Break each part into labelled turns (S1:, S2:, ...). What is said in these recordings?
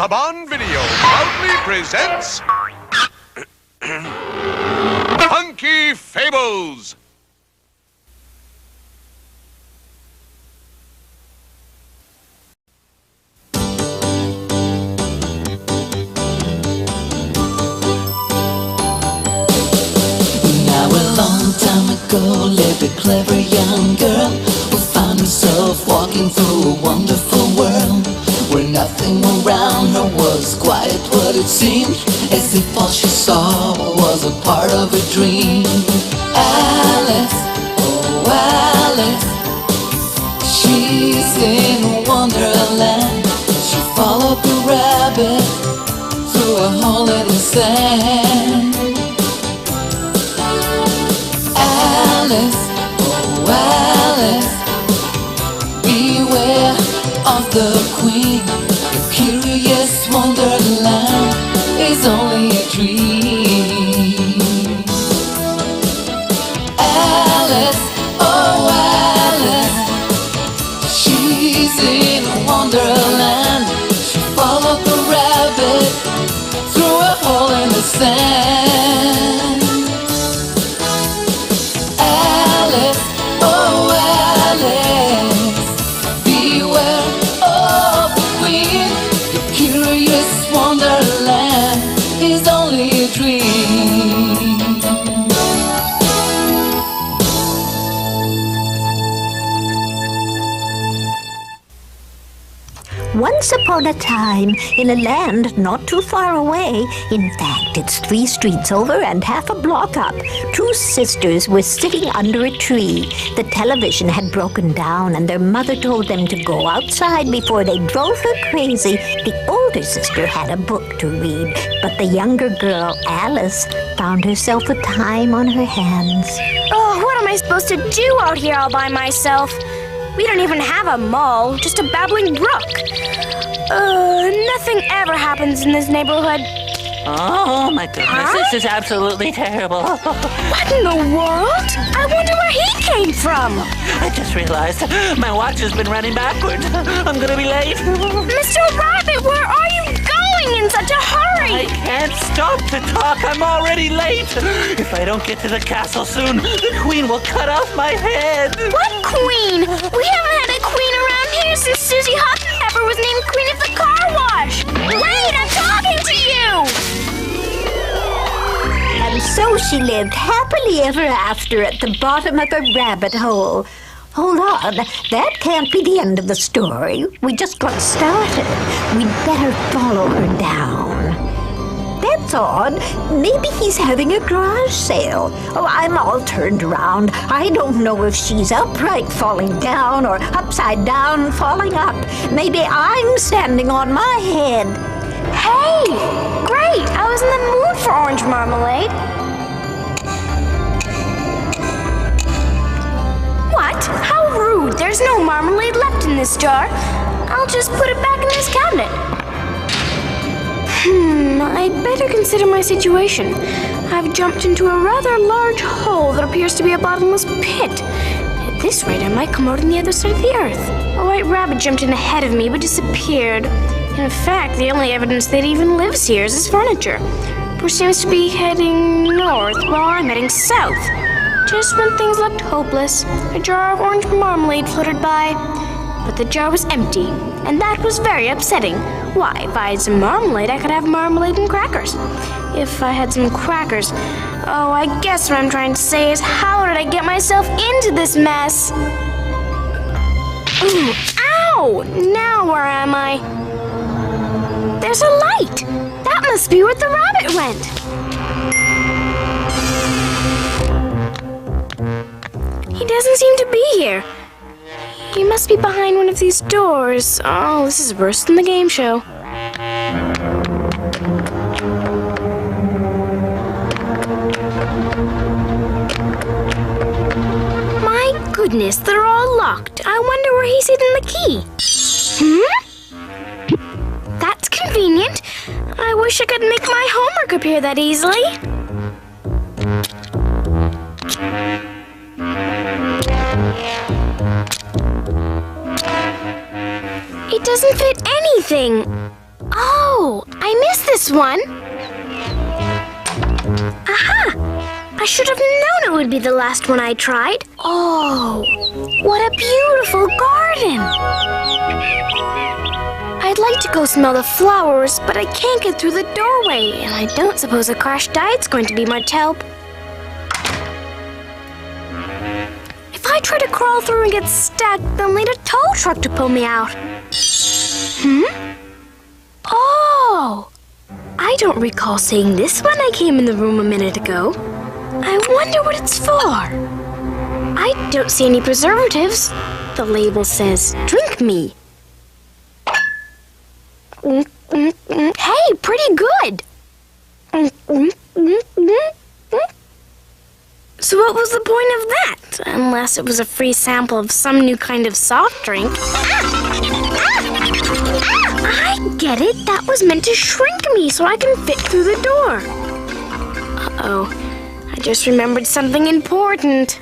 S1: Saban Video proudly presents Funky Fables.
S2: Lived a clever young girl who found herself walking through a wonderful world where nothing around her was quite what it seemed, as if all she saw was a part of a dream. Alice, oh Alice, she's in wonderland. She followed the rabbit through a hole in the sand. Alice, oh Alice, beware of the queen. The curious wonderland is only a dream. Alice, oh Alice, she's in wonderland. She followed the rabbit through a hole in the sand. Alice, oh Alice, beware of the queen. The curious wonderland is only a dream.
S3: Once upon a time, in a land not too far away, in fact, it's 3 streets over and half a block up, 2 sisters were sitting under a tree. The television had broken down and their mother told them to go outside before they drove her crazy. The older sister had a book to read, but the younger girl, Alice, found herself with time on her hands.
S4: Oh, what am I supposed to do out here all by myself? We don't even have a mall, just a babbling brook. Nothing ever happens in this neighborhood.
S5: Oh, my goodness, This is absolutely terrible.
S4: What in the world? I wonder where he came from.
S5: I just realized my watch has been running backward. I'm gonna be late.
S4: Mr. Rabbit, where are you going in such a hurry?
S5: I can't stop to talk. I'm already late. If I don't get to the castle soon, the queen will cut off my head.
S4: What queen? We haven't had a queen around here since Susie Hoppenpepper was named queen of the car wash. Wait, I'm talking to you!
S3: And so she lived happily ever after at the bottom of a rabbit hole. Hold on, that can't be the end of the story. We just got started. We'd better follow her down. That's odd. Maybe he's having a garage sale. Oh, I'm all turned around. I don't know if she's upright falling down or upside down falling up. Maybe I'm standing on my head.
S4: Hey! Great! I was in the mood for orange marmalade. What? How rude! There's no marmalade left in this jar. I'll just put it back in this cabinet. I'd better consider my situation. I've jumped into a rather large hole that appears to be a bottomless pit. At this rate, I might come out on the other side of the earth. A white rabbit jumped in ahead of me but disappeared. In fact, the only evidence that he even lives here is his furniture, which seems to be heading north while I'm heading south. Just when things looked hopeless, a jar of orange marmalade floated by. But the jar was empty, and that was very upsetting. Why, if I had some marmalade, I could have marmalade and crackers. If I had some crackers... Oh, I guess what I'm trying to say is, how did I get myself into this mess? Ooh, ow! Now where am I? There's a light! That must be where the rabbit went! He doesn't seem to be here. He must be behind one of these doors. Oh, this is worse than the game show. My goodness, they're all locked. I wonder where he's hidden the key. That's convenient. I wish I could make my homework appear that easily. It doesn't fit anything. Oh, I missed this one. Aha! I should have known it would be the last one I tried. Oh, what a beautiful garden. I'd like to go smell the flowers, but I can't get through the doorway, and I don't suppose a crashed diet's going to be much help. If I try to crawl through and get stuck, they'll need a tow truck to pull me out. Oh! I don't recall seeing this when I came in the room a minute ago. I wonder what it's for. I don't see any preservatives. The label says, "Drink me." Hey, pretty good. So what was the point of that? Unless it was a free sample of some new kind of soft drink. I get it. That was meant to shrink me so I can fit through the door. Uh-oh. I just remembered something important.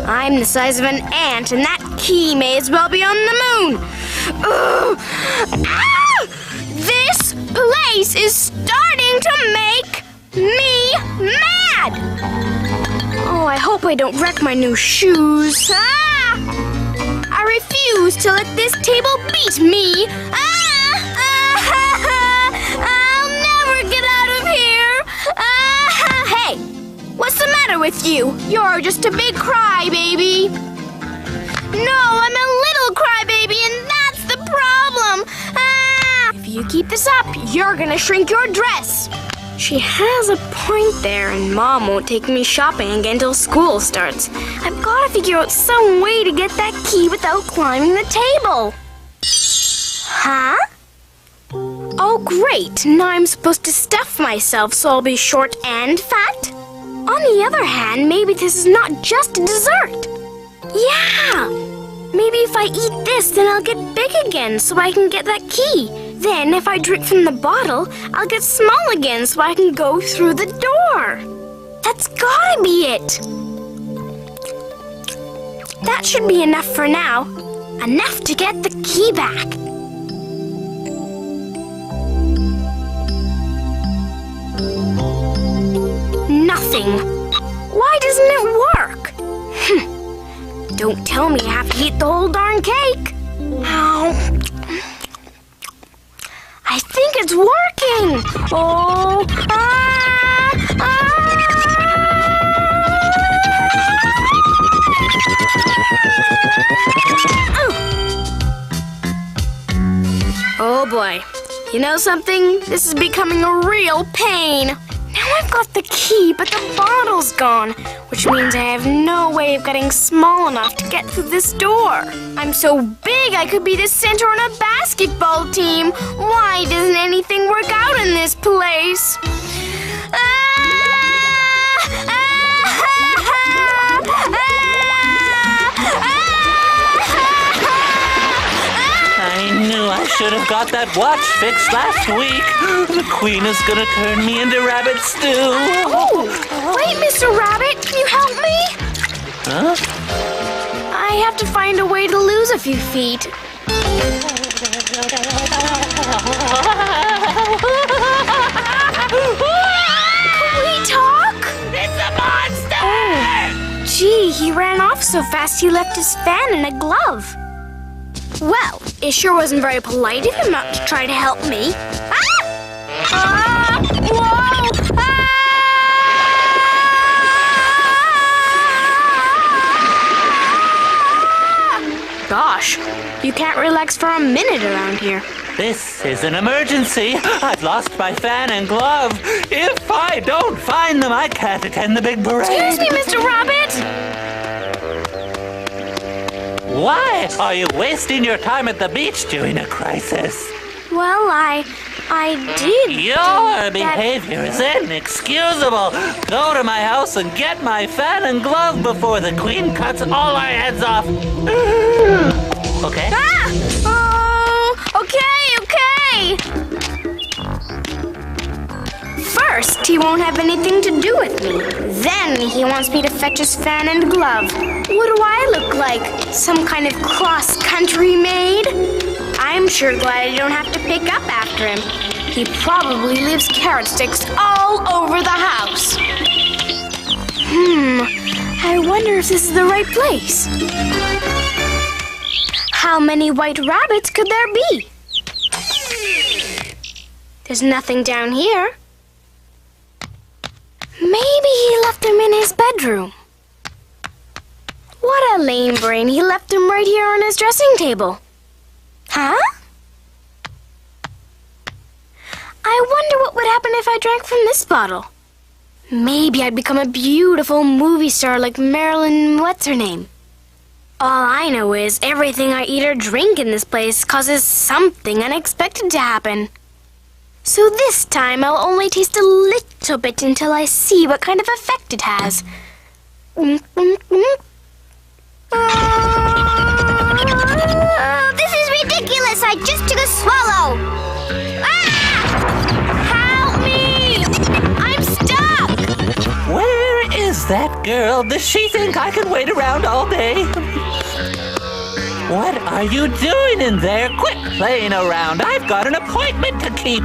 S4: I'm the size of an ant, and that key may as well be on the moon. Ugh. Ah! This place is starting to make me mad! Oh, I hope I don't wreck my new shoes. Ah! I refuse to let this table beat me. I'll never get out of here. Hey, what's the matter with you? You're just a big crybaby. No, I'm a little crybaby, and that's the problem. If you keep this up, you're gonna shrink your dress. She has a point there, and Mom won't take me shopping again until school starts. I've got to figure out some way to get that key without climbing the table. Huh? Oh, great. Now I'm supposed to stuff myself so I'll be short and fat? On the other hand, maybe this is not just a dessert. Yeah! Maybe if I eat this, then I'll get big again so I can get that key. Then, if I drink from the bottle, I'll get small again so I can go through the door. That's gotta be it. That should be enough for now. Enough to get the key back. Nothing. Why doesn't it work? Don't tell me I have to eat the whole darn cake. Ow. I think it's working! Oh! Oh boy. You know something? This is becoming a real pain. Now I've got the key, but the bottle's gone, which means I have no way of getting small enough to get through this door. I'm so big I could be the center on a basketball team. Why doesn't anything work out in this place?
S5: I knew I should have got that watch fixed last week. The Queen is gonna turn me into rabbit stew.
S4: Oh, wait, Mr. Rabbit, can you help me?
S5: Huh?
S4: I have to find a way to lose a few feet. Can we talk?
S5: It's a monster!
S4: Oh, gee, he ran off so fast he left his fan in a glove. Well, it sure wasn't very polite of him not to try to help me. Ah! Ah! Whoa! Ah! Gosh, you can't relax for a minute around here.
S5: This is an emergency. I've lost my fan and glove. If I don't find them, I can't attend the big parade.
S4: Excuse me, Mr. Rabbit.
S5: Why are you wasting your time at the beach during a crisis?
S4: Well, I did.
S5: Your behavior is inexcusable. Go to my house and get my fan and glove before the Queen cuts all our heads off. Okay?
S4: Ah! Oh, okay. First, he won't have anything to do with me. Then he wants me to fetch his fan and glove. What do I look like? Some kind of cross-country maid? I'm sure glad I don't have to pick up after him. He probably leaves carrot sticks all over the house. I wonder if this is the right place. How many white rabbits could there be? There's nothing down here. Maybe he left them in his bedroom. What a lame brain. He left them right here on his dressing table. Huh? I wonder what would happen if I drank from this bottle. Maybe I'd become a beautiful movie star like Marilyn what's-her-name. All I know is everything I eat or drink in this place causes something unexpected to happen. So this time I'll only taste a little bit until I see what kind of effect it has.
S6: This is ridiculous! I just took a swallow! Help me! I'm stuck!
S5: Where is that girl? Does she think I can wait around all day? What are you doing in there? Quit playing around. I've got an appointment to keep.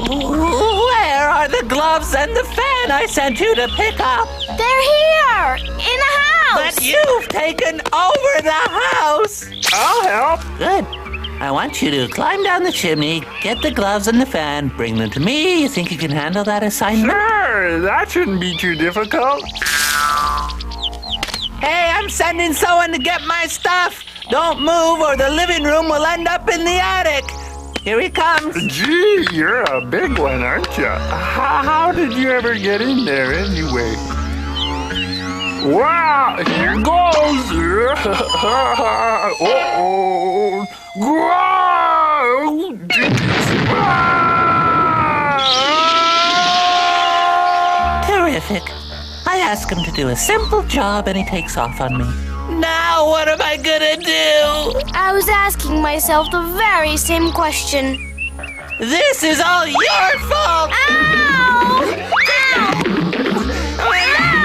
S5: Where are the gloves and the fan I sent you to pick up?
S4: They're here! In the house!
S5: But you've taken over the house!
S7: I'll help.
S5: Good. I want you to climb down the chimney, get the gloves and the fan, bring them to me. You think you can handle that assignment?
S7: Sure, that shouldn't be too difficult.
S5: Hey, I'm sending someone to get my stuff. Don't move or the living room will end up in the attic. Here he comes.
S7: Gee, you're a big one, aren't you? How did you ever get in there anyway? Wow, here goes. Uh-oh.
S5: Terrific. I ask him to do a simple job and he takes off on me. Now what am I gonna do?
S4: I was asking myself the very same question.
S5: This is all your fault!
S4: Ow! Ow! Ow!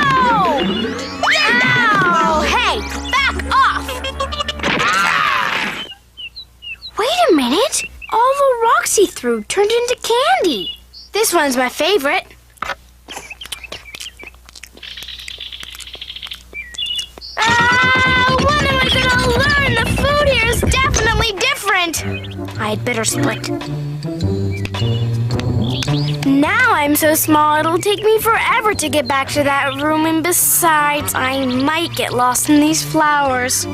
S4: Ow! Hey, back off! Wait a minute. All the rocks he threw turned into candy. This one's my favorite. When am I gonna learn? The food here is definitely different. I'd better split. Now I'm so small it'll take me forever to get back to that room, and besides, I might get lost in these flowers.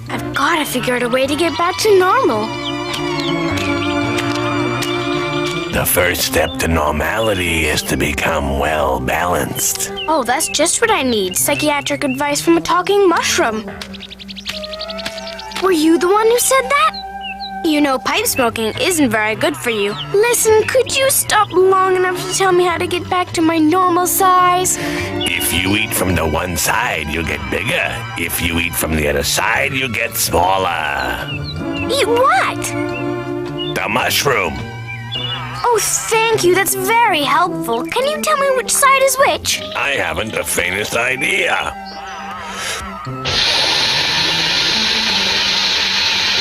S4: I've gotta figure out a way to get back to normal.
S8: The first step to normality is to become well balanced.
S4: Oh, that's just what I need. Psychiatric advice from a talking mushroom. Were you the one who said that? You know, pipe smoking isn't very good for you. Listen, could you stop long enough to tell me how to get back to my normal size?
S8: If you eat from the one side, you'll get bigger. If you eat from the other side, you get smaller.
S4: Eat what?
S8: The mushroom.
S4: Oh, thank you. That's very helpful. Can you tell me which side is which?
S8: I haven't the faintest idea.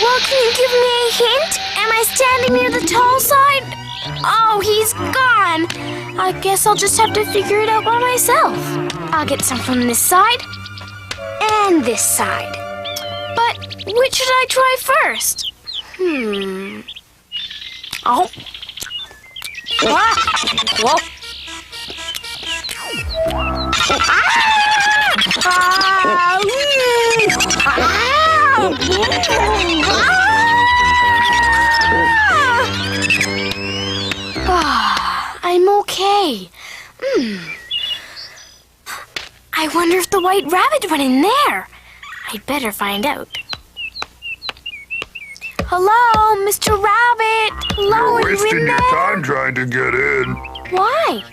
S4: Well, can you give me a hint? Am I standing near the tall side? Oh, he's gone. I guess I'll just have to figure it out by myself. I'll get some from this side and this side. But which should I try first? Oh. Ah! Whoa. I'm okay. I wonder if the white rabbit went in there. I'd better find out. Hello, Mr. Rabbit. Hello,
S7: You're
S4: are you
S7: wasting
S4: in
S7: your
S4: there?
S7: time trying to get in.
S4: Why?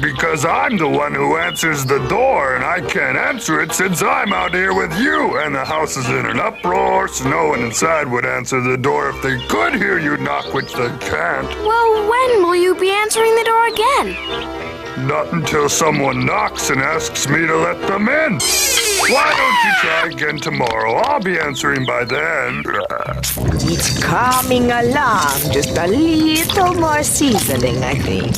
S7: Because I'm the one who answers the door, and I can't answer it since I'm out here with you, and the house is in an uproar, so no one inside would answer the door if they could hear you knock, which they can't.
S4: Well, when will you be answering the door again?
S7: Not until someone knocks and asks me to let them in. Why don't you try again tomorrow? I'll be answering by then.
S9: It's coming along. Just a little more seasoning, I think.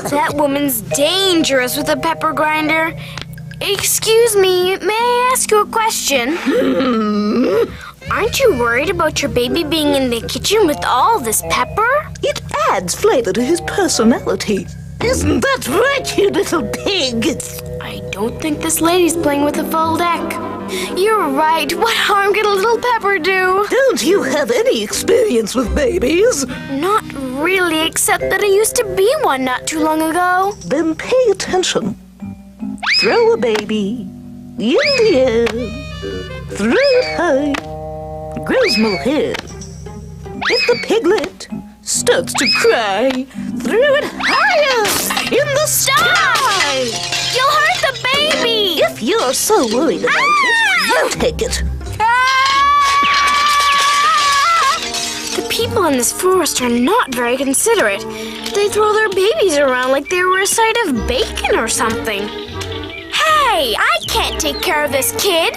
S4: That woman's dangerous with a pepper grinder. Excuse me, may I ask you a question? Aren't you worried about your baby being in the kitchen with all this pepper?
S9: It adds flavor to his personality. Isn't that right, you little pig?
S4: I don't think this lady's playing with a full deck. You're right. What harm can a little pepper do?
S9: Don't you have any experience with babies?
S4: Not really, except that I used to be one not too long ago.
S9: Then pay attention. Throw a baby in the air. Throw it high. Grows more hair. If the piglet starts to cry, throw it higher in the sky.
S4: You'll hurt the baby.
S9: If you're so worried about it, you take it.
S4: The people in this forest are not very considerate. They throw their babies around like they were a side of bacon or something. Hey, I can't take care of this kid.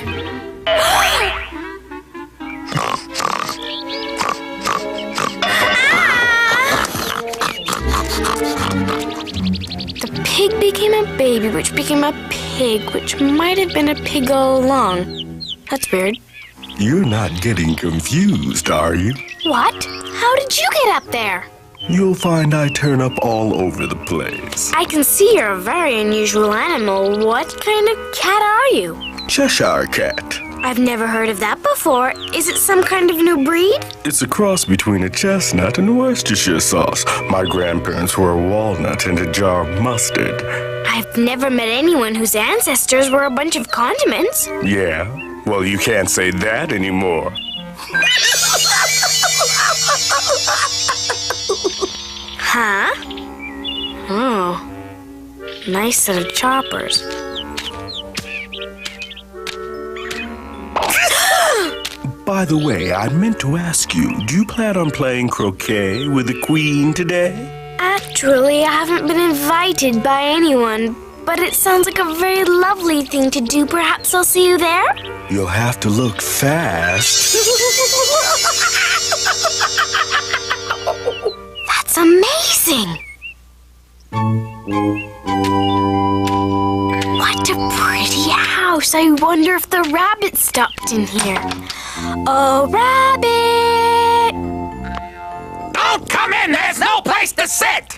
S4: The pig became a baby, which became a pig, which might have been a pig all along. That's weird.
S10: You're not getting confused, are you?
S4: What? How did you get up there?
S10: You'll find I turn up all over the place.
S4: I can see you're a very unusual animal. What kind of cat are you?
S10: Cheshire Cat.
S4: I've never heard of that before. Is it some kind of new breed?
S10: It's a cross between a chestnut and Worcestershire sauce. My grandparents were a walnut and a jar of mustard.
S4: I've never met anyone whose ancestors were a bunch of condiments.
S10: Yeah? Well, you can't say that anymore.
S4: Huh? Oh. Nice set of choppers.
S10: By the way, I meant to ask you, do you plan on playing croquet with the Queen today?
S4: Actually, I haven't been invited by anyone, but it sounds like a very lovely thing to do. Perhaps I'll see you there?
S10: You'll have to look fast.
S4: That's amazing! What a pretty house. I wonder if the rabbit stopped in here. Oh, rabbit!
S8: Don't come in! There's no place to sit!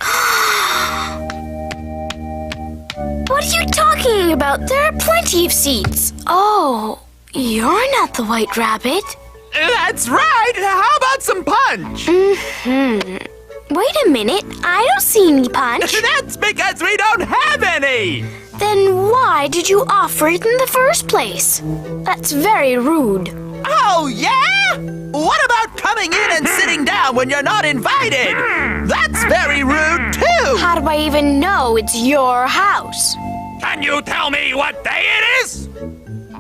S4: What are you talking about? There are plenty of seats. Oh, you're not the white rabbit.
S11: That's right! How about some punch?
S4: Wait a minute, I don't see any punch.
S11: That's because we don't have any!
S4: Then why did you offer it in the first place? That's very rude.
S11: Oh, yeah? What about coming in and sitting down when you're not invited? That's very rude, too!
S4: How do I even know it's your house?
S8: Can you tell me what day it is?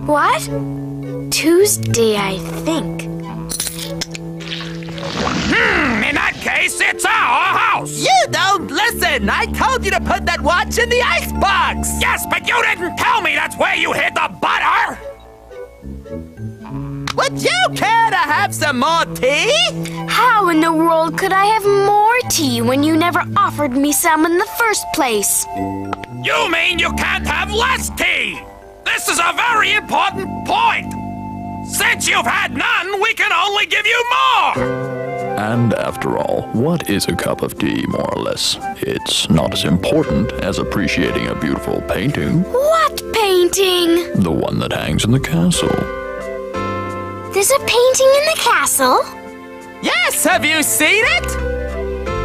S4: What? Tuesday, I think.
S8: In that case, it's our house!
S11: You don't listen! I told you to put that watch in the icebox!
S8: Yes, but you didn't tell me that's where you hid the butter!
S11: Would you care to have some more tea?
S4: How in the world could I have more tea when you never offered me some in the first place?
S8: You mean you can't have less tea? This is a very important point! Since you've had none, we can only give you more!
S12: And after all, what is a cup of tea, more or less? It's not as important as appreciating a beautiful painting.
S4: What painting?
S12: The one that hangs in the castle.
S4: There's a painting in the castle?
S11: Yes, have you seen it?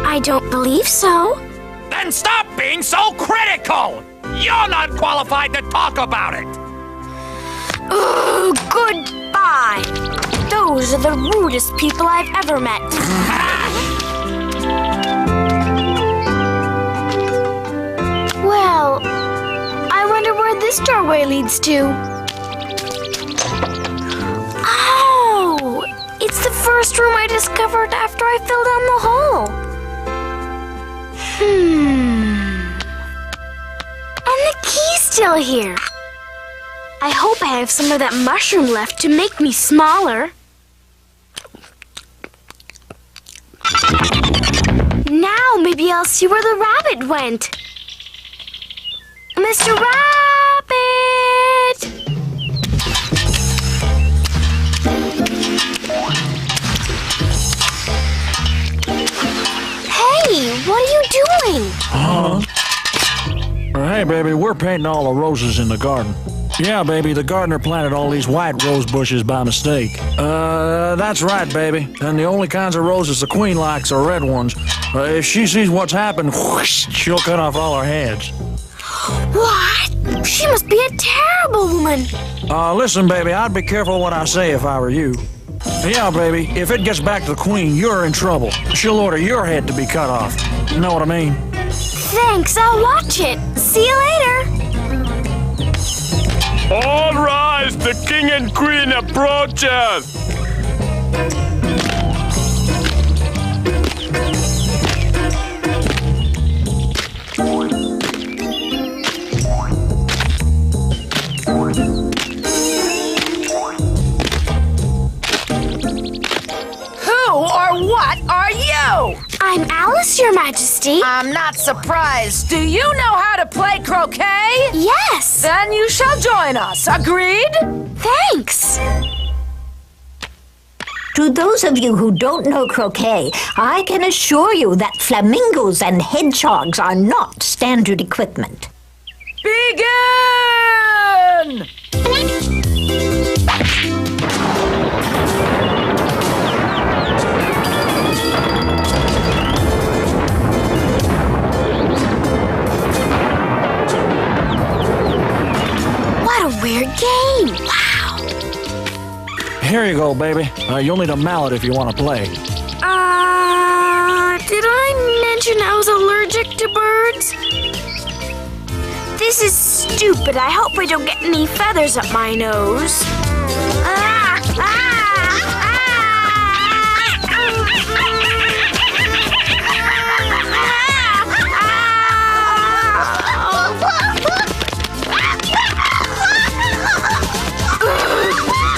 S4: I don't believe so.
S8: Then stop being so critical! You're not qualified to talk about it!
S4: Ugh, goodbye! Those are the rudest people I've ever met. Well, I wonder where this doorway leads to. Oh! It's the first first room I discovered after I fell down the hole. And the key's still here. I hope I have some of that mushroom left to make me smaller. Now maybe I'll see where the rabbit went. Mr. Rabbit! Hey, what are you doing?
S13: Hey, baby, we're painting all the roses in the garden. Yeah, baby, the gardener planted all these white rose bushes by mistake. That's right, baby. And the only kinds of roses the queen likes are red ones. If she sees what's happened, whoosh, she'll cut off all our heads.
S4: What? She must be a terrible woman.
S13: Listen, baby, I'd be careful what I say if I were you. Yeah, baby, if it gets back to the queen, you're in trouble. She'll order your head to be cut off. You know what I mean?
S4: Thanks, I'll watch it. See you later.
S10: All rise, the king and queen approaches!
S11: Who or what are you?
S4: I'm Alice, Your Majesty.
S11: I'm not surprised. Do you know how to play croquet?
S4: Yes.
S11: Then you shall join us. Agreed?
S4: Thanks.
S3: To those of you who don't know croquet, I can assure you that flamingos and hedgehogs are not standard equipment.
S11: Begin!
S4: What a weird game. Wow.
S13: Here you go, baby. You'll need a mallet if you want to play.
S4: Did I mention I was allergic to birds? This is stupid. I hope I don't get any feathers up my nose.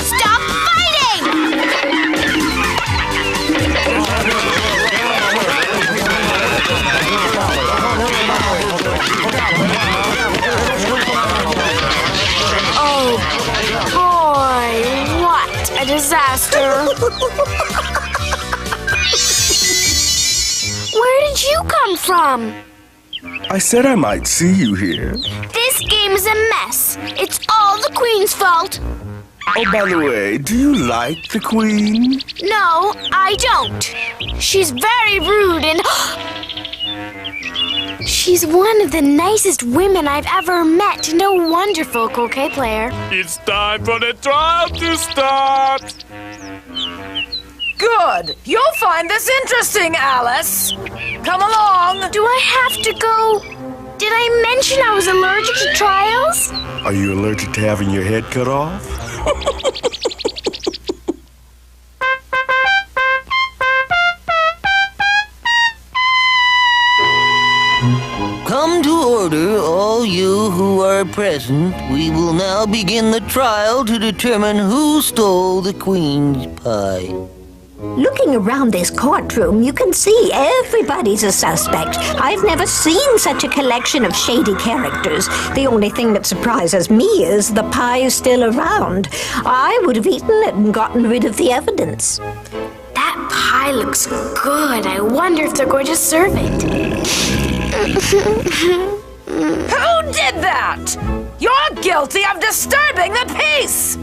S6: Stop fighting!
S4: Oh, boy. What a disaster. Where did you come from?
S10: I said I might see you here.
S4: This game is a mess. It's all the Queen's fault.
S10: Oh, by the way, do you like the queen?
S4: No, I don't. She's very rude and... She's one of the nicest women I've ever met and a wonderful croquet player.
S10: It's time for the trial to start!
S11: Good. You'll find this interesting, Alice. Come along.
S4: Do I have to go? Did I mention I was allergic to trials?
S10: Are you allergic to having your head cut off?
S2: Come to order, all you who are present. We will now begin the trial to determine who stole the Queen's pie.
S3: Looking around this courtroom, you can see everybody's a suspect. I've never seen such a collection of shady characters. The only thing that surprises me is the pie is still around. I would have eaten it and gotten rid of the evidence.
S4: That pie looks good. I wonder if they're going to serve it.
S11: Who did that? You're guilty of disturbing the peace.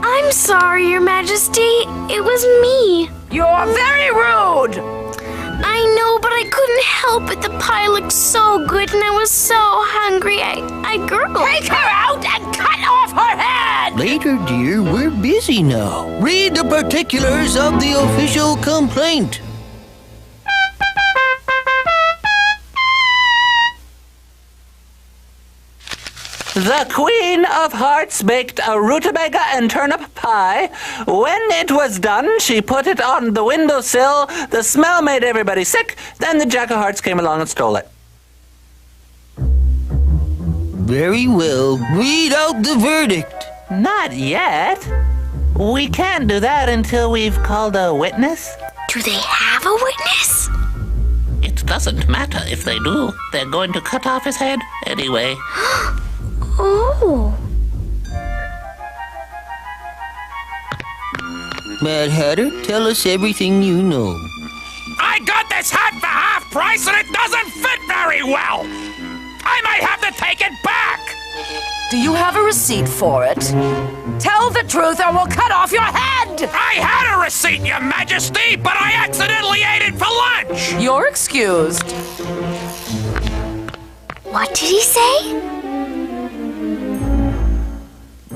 S4: I'm sorry, Your Majesty. It was me.
S11: You're very rude.
S4: I know, but I couldn't help it. The pie looked so good and I was so hungry. I gurgled.
S11: Take her out and cut off her head!
S2: Later, dear, we're busy now. Read the particulars of the official complaint.
S5: The Queen of Hearts baked a rutabaga and turnip pie. When it was done, she put it on the windowsill. The smell made everybody sick. Then the Jack of Hearts came along and stole it.
S14: Very well. Read out the verdict.
S5: Not yet. We can't do that until we've called a witness.
S6: Do they have a witness?
S5: It doesn't matter if they do. They're going to cut off his head anyway.
S6: Oh.
S14: Mad Hatter, tell us everything you know.
S8: I got this hat for half price and it doesn't fit very well. I might have to take it back.
S15: Do you have a receipt for it? Tell the truth or we'll cut off your head!
S8: I had a receipt, Your Majesty, but I accidentally ate it for lunch.
S15: You're excused.
S6: What did he say?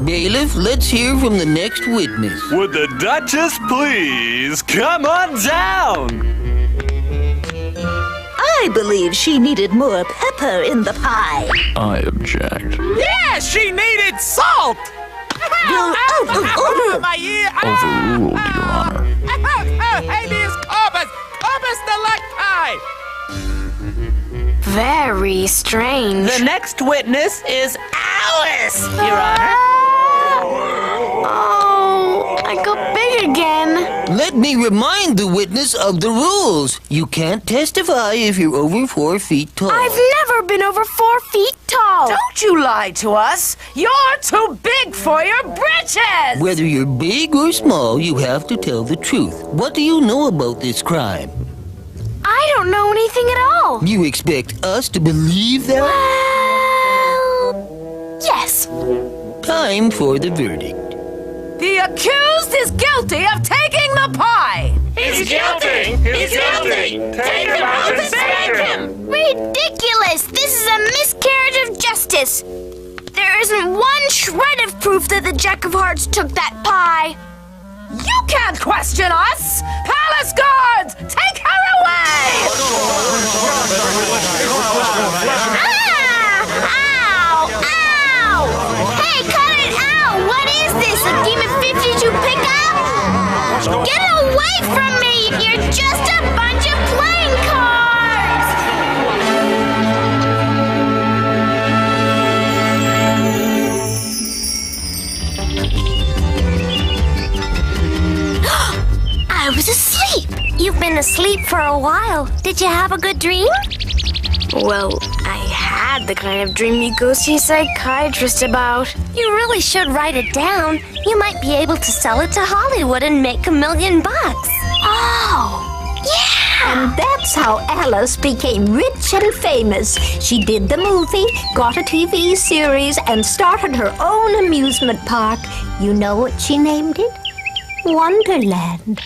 S14: Bailiff, let's hear from the next witness.
S16: Would the Duchess please come on down?
S9: I believe she needed more pepper in the pie.
S12: I object.
S11: Yeah, she needed salt!
S9: You're out of order.
S11: My ear!
S12: Overruled, Your Honor.
S11: Habeas corpus! Corpus delicti!
S4: Very strange.
S5: The next witness is Alice, Your Honor.
S4: Oh, I got big again.
S14: Let me remind the witness of the rules. You can't testify if you're over 4 feet tall.
S4: I've never been over 4 feet tall.
S15: Don't you lie to us. You're too big for your britches.
S14: Whether you're big or small, you have to tell the truth. What do you know about this crime?
S4: I don't know anything at all.
S14: You expect us to believe that?
S4: Well, yes.
S14: Time for the verdict.
S15: The accused is guilty of taking the pie.
S8: He's guilty! He's guilty! Take him out and spank him!
S6: Ridiculous! This is a miscarriage of justice. There isn't one shred of proof that the Jack of Hearts took that pie.
S15: You can't question us! Palace guards, take her away!
S6: Ow! Ow! Hey, cut it out! What is this, a Demon 52 pickup? Get away from me! You're just a bunch of playing cards! I was asleep. You've been asleep for a while. Did you have a good dream?
S4: Well, I had the kind of dream you go see a psychiatrist about.
S6: You really should write it down. You might be able to sell it to Hollywood and make $1 million. Oh, yeah!
S3: And that's how Alice became rich and famous. She did the movie, got a TV series, and started her own amusement park. You know what she named it? Wonderland.